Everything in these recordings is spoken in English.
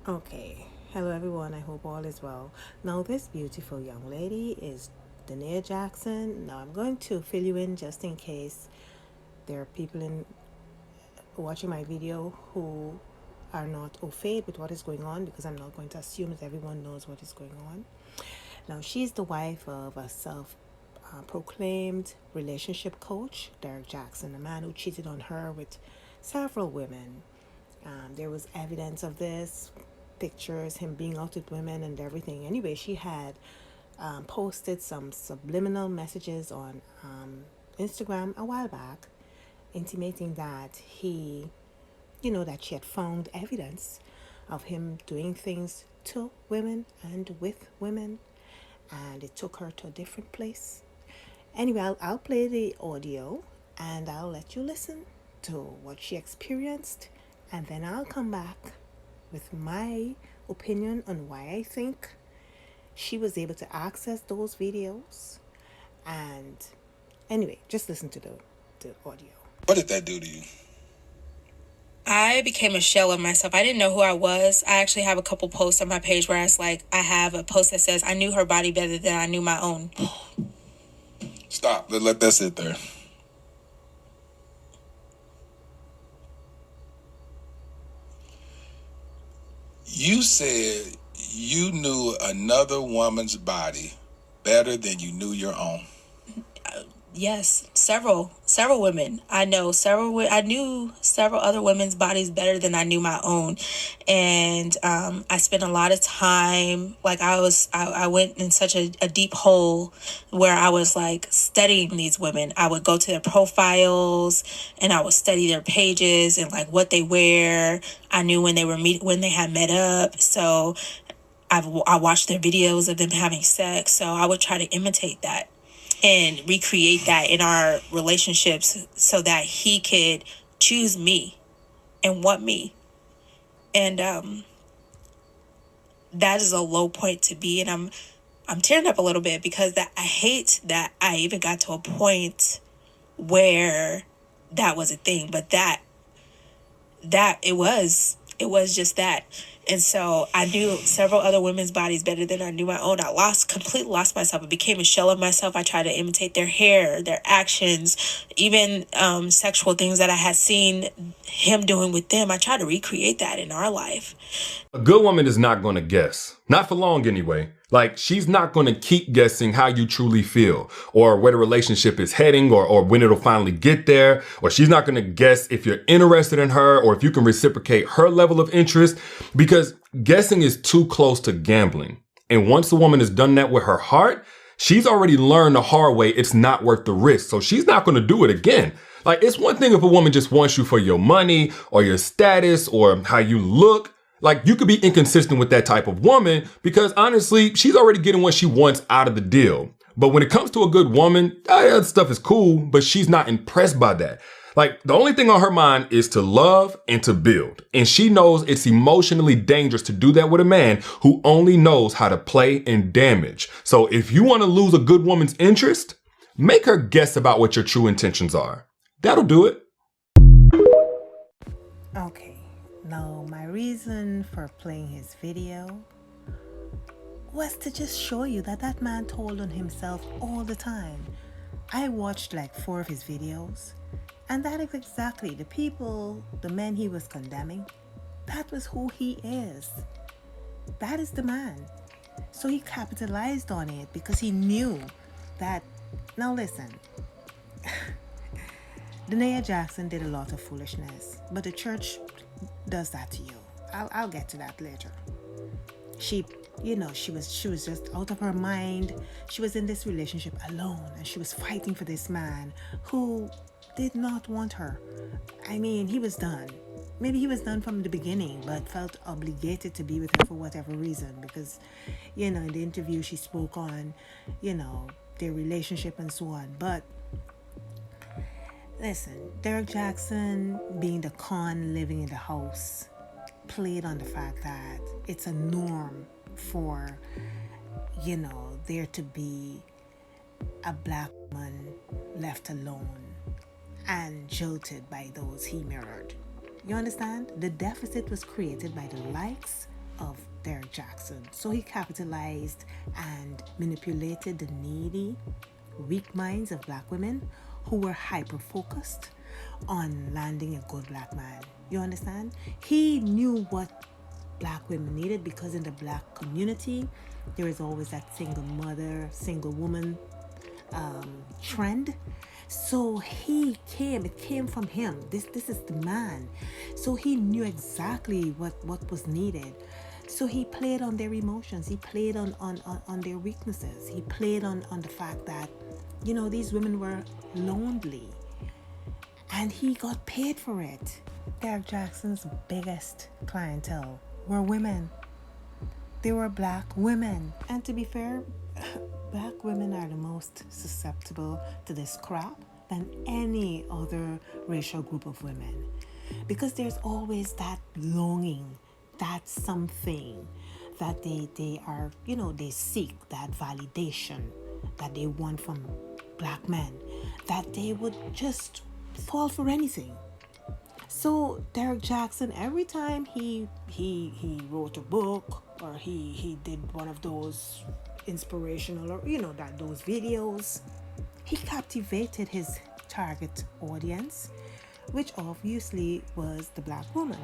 Okay, hello everyone. I hope all is well. Now, this beautiful young lady is Jaxn. Now, I'm going to fill you in just in case there are people in watching my video who are not au fait with what is going on, because I'm not going to assume that everyone knows what is going on. Now, she's the wife of a self-proclaimed relationship coach, Jaxn, a man who cheated on her with several women. There was evidence of this, pictures, him being out with women and everything. Anyway, she had posted some subliminal messages on Instagram a while back, intimating that that she had found evidence of him doing things to women and with women, and it took her to a different place. Anyway, I'll play the audio and I'll let you listen to what she experienced, and then I'll come back with my opinion on why I think she was able to access those videos. And anyway, just listen to the audio. What did that do to you? I became a shell of myself. I didn't know who I was. I actually have a couple posts on my page where it's like, I have a post that says, I knew her body better than I knew my own. Stop. Let that sit there. You said you knew another woman's body better than you knew your own. Yes, several women. I knew several other women's bodies better than I knew my own. And I spent a lot of time, like I went in such a deep hole where I was like studying these women. I would go to their profiles and I would study their pages and like what they wear. I knew when they had met up. So I watched their videos of them having sex. So I would try to imitate that and recreate that in our relationships so that he could choose me and want me. And that is a low point to be. And I'm tearing up a little bit because I hate that I even got to a point where that was a thing, but that it was just that. And so I knew several other women's bodies better than I knew my own. I completely lost myself. I became a shell of myself. I tried to imitate their hair, their actions, even sexual things that I had seen him doing with them. I tried to recreate that in our life. A good woman is not going to guess. Not for long anyway. Like, she's not going to keep guessing how you truly feel or where the relationship is heading or when it'll finally get there. Or she's not going to guess if you're interested in her or if you can reciprocate her level of interest, because guessing is too close to gambling. And once a woman has done that with her heart, she's already learned the hard way it's not worth the risk. So she's not going to do it again. Like, it's one thing if a woman just wants you for your money or your status or how you look. Like, you could be inconsistent with that type of woman because honestly, she's already getting what she wants out of the deal. But when it comes to a good woman, that stuff is cool, but she's not impressed by that. Like, the only thing on her mind is to love and to build. And she knows it's emotionally dangerous to do that with a man who only knows how to play and damage. So if you want to lose a good woman's interest, make her guess about what your true intentions are. That'll do it. Okay. Now, my reason for playing his video was to just show you that man told on himself all the time. I watched like 4 of his videos, and that is exactly the men he was condemning. That was who he is. That is the man. So he capitalized on it because he knew that. Now listen, Jaxn did a lot of foolishness, but the church does that to you. I'll get to that later. She was just out of her mind. She was in this relationship alone, and she was fighting for this man who did not want her. I mean, he was done. maybe he was done from the beginning, but felt obligated to be with her for whatever reason. Because, in the interview she spoke on, their relationship and so on. But listen, Derek Jaxn, being the con living in the house, played on the fact that it's a norm for, there to be a black woman left alone and jilted by those he mirrored. You understand? The deficit was created by the likes of Derek Jaxn. So he capitalized and manipulated the needy, weak minds of black women who were hyper-focused on landing a good black man. You understand? He knew what black women needed, because in the black community, there is always that single mother, single woman trend. So it came from him. This is the man. So he knew exactly what was needed. So he played on their emotions. He played on their weaknesses. He played on the fact that, these women were lonely. And he got paid for it. Derek Jaxn's biggest clientele were women. They were black women. And to be fair, black women are the most susceptible to this crap than any other racial group of women. Because there's always that longing, that something that they are, they seek, that validation that they want from black men, that they would just fall for anything. So Derek Jaxn, every time he wrote a book, or he did one of those inspirational, or those videos, he captivated his target audience, which obviously was the black woman.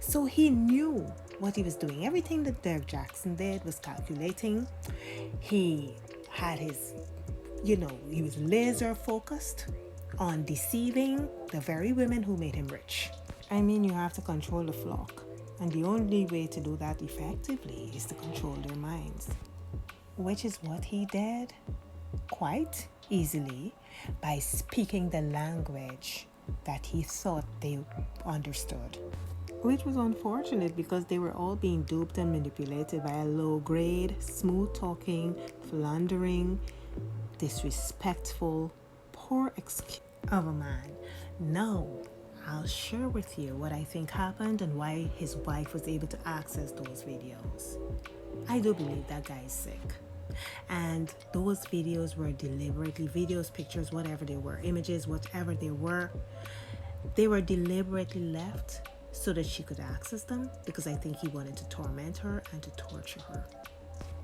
So he knew what he was doing. Everything that Derek Jaxn did was calculating. He had his, he was laser focused on deceiving the very women who made him rich. I mean, you have to control the flock. And the only way to do that effectively is to control their minds. Which is what he did quite easily by speaking the language that he thought they understood. Which was unfortunate, because they were all being duped and manipulated by a low-grade, smooth-talking, philandering, disrespectful, poor excuse of a man. Now, I'll share with you what I think happened and why his wife was able to access those videos. I do believe that guy is sick. And those videos were deliberately, videos, pictures, whatever they were, images, whatever they were deliberately left so that she could access them, because I think he wanted to torment her and to torture her.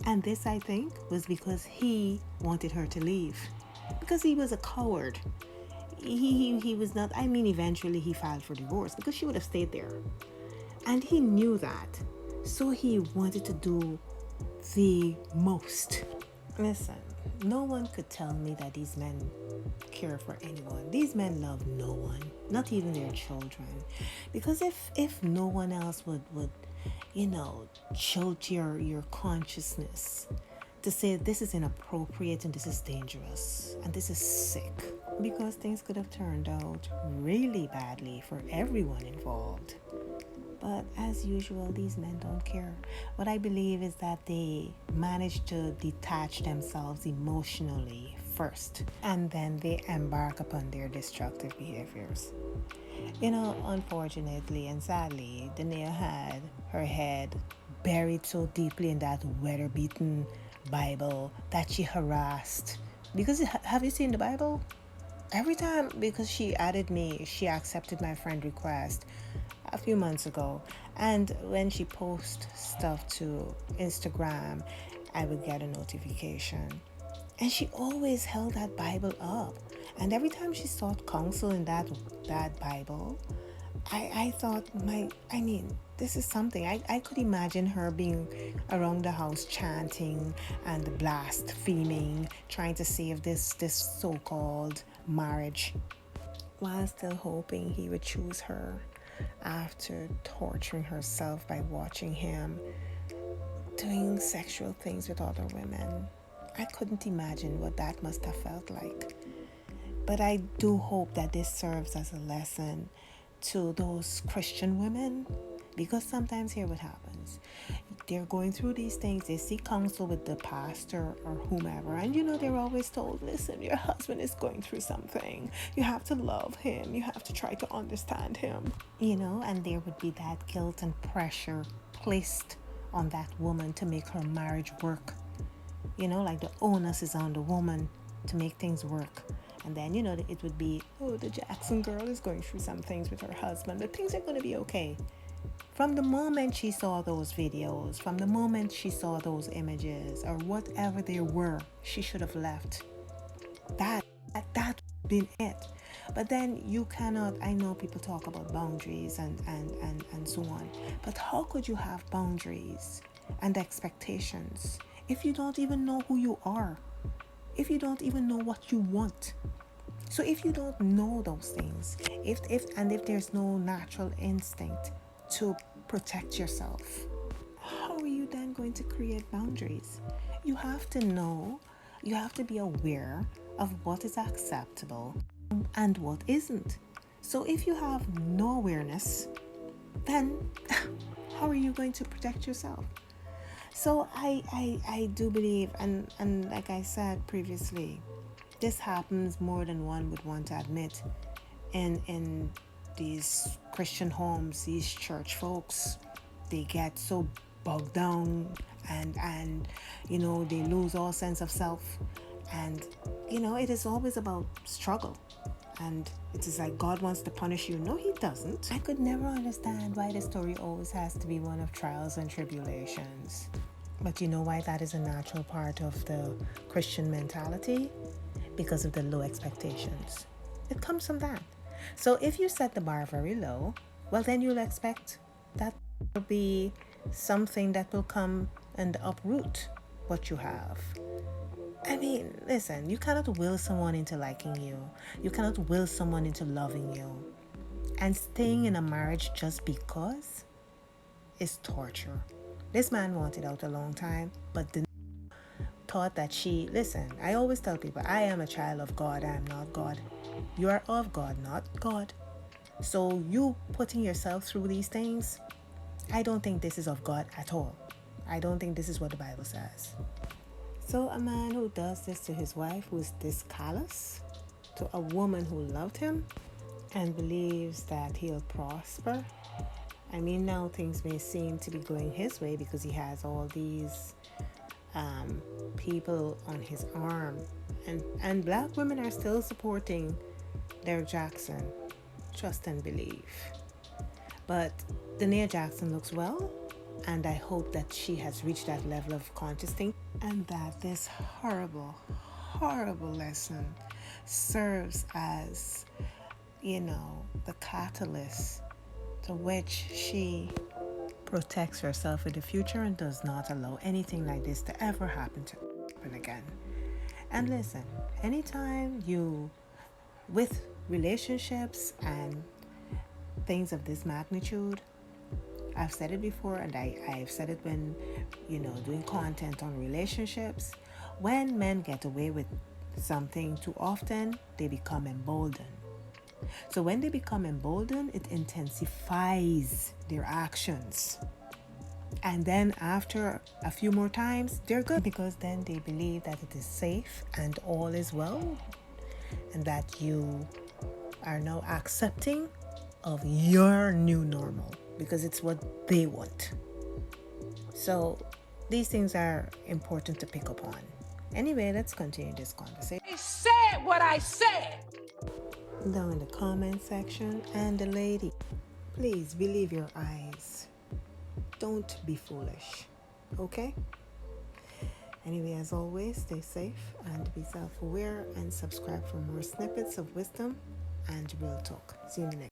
And this, I think, was because he wanted her to leave, because he was a coward. He was not, eventually he filed for divorce because she would have stayed there. And he knew that. So he wanted to do the most. Listen, no one could tell me that these men care for anyone. These men love no one, not even their children. Because if no one else would jolt your consciousness to say this is inappropriate and this is dangerous and this is sick, because things could have turned out really badly for everyone involved. But as usual, these men don't care. What I believe is that they manage to detach themselves emotionally first, and then they embark upon their destructive behaviors. Unfortunately and sadly, Danae had her head buried so deeply in that weather-beaten Bible that she harassed. Because have you seen the Bible? Every time, because she accepted my friend request a few months ago, and when she posts stuff to Instagram, I would get a notification, and she always held that Bible up, and every time she sought counsel in that Bible, I thought, this is something. I could imagine her being around the house chanting and blaspheming, trying to save this so-called marriage, while still hoping he would choose her after torturing herself by watching him doing sexual things with other women. I couldn't imagine what that must have felt like. But I do hope that this serves as a lesson to those Christian women, because sometimes here what happens, they're going through these things, they seek counsel with the pastor or whomever, and they're always told, listen, your husband is going through something, you have to love him, you have to try to understand him, and there would be that guilt and pressure placed on that woman to make her marriage work. Like the onus is on the woman to make things work. And then, it would be, oh, the Jaxn girl is going through some things with her husband, but things are going to be okay. From the moment she saw those videos, from the moment she saw those images, or whatever they were, she should have left. That would have been it. But then you cannot, I know people talk about boundaries and so on, but how could you have boundaries and expectations if you don't even know who you are? If you don't even know what you want? So if you don't know those things, if there's no natural instinct to protect yourself, how are you then going to create boundaries? You have to know, you have to be aware of what is acceptable and what isn't. So if you have no awareness, then how are you going to protect yourself? So I do believe, and like I said previously, this happens more than one would want to admit in these Christian homes. These church folks, they get so bogged down and they lose all sense of self, and it is always about struggle, and it is like God wants to punish you. No, he doesn't. I could never understand why the story always has to be one of trials and tribulations. But you know why that is a natural part of the Christian mentality? Because of the low expectations. It comes from that. So if you set the bar very low, well, then you'll expect that will be something that will come and uproot what you have. I mean, listen, you cannot will someone into liking you. You cannot will someone into loving you. And staying in a marriage just because is torture. This man wanted out a long time, but thought that listen, I always tell people, I am a child of God, I am not God. You are of God, not God. So you putting yourself through these things, I don't think this is of God at all. I don't think this is what the Bible says. So a man who does this to his wife, who is this callous to a woman who loved him and believes that he'll prosper. I mean, now things may seem to be going his way because he has all these people on his arm, and black women are still supporting their Jaxn. Trust and believe. But Danae Jaxn looks well, and I hope that she has reached that level of conscious thinking, and that this horrible lesson serves as, the catalyst to which she protects herself in the future and does not allow anything like this to ever happen again. And listen, anytime you, with relationships and things of this magnitude, I've said it before, and I've said it when, doing content on relationships, when men get away with something too often, they become emboldened. So when they become emboldened, it intensifies their actions. And then after a few more times, they're good, because then they believe that it is safe and all is well, and that you are now accepting of your new normal because it's what they want. So these things are important to pick up on. Anyway, let's continue this conversation. I said what I said. Down in the comment section. And the lady, please believe your eyes. Don't be foolish. Okay? Anyway, as always, stay safe and be self-aware, and subscribe for more snippets of wisdom and real talk. See you in the next.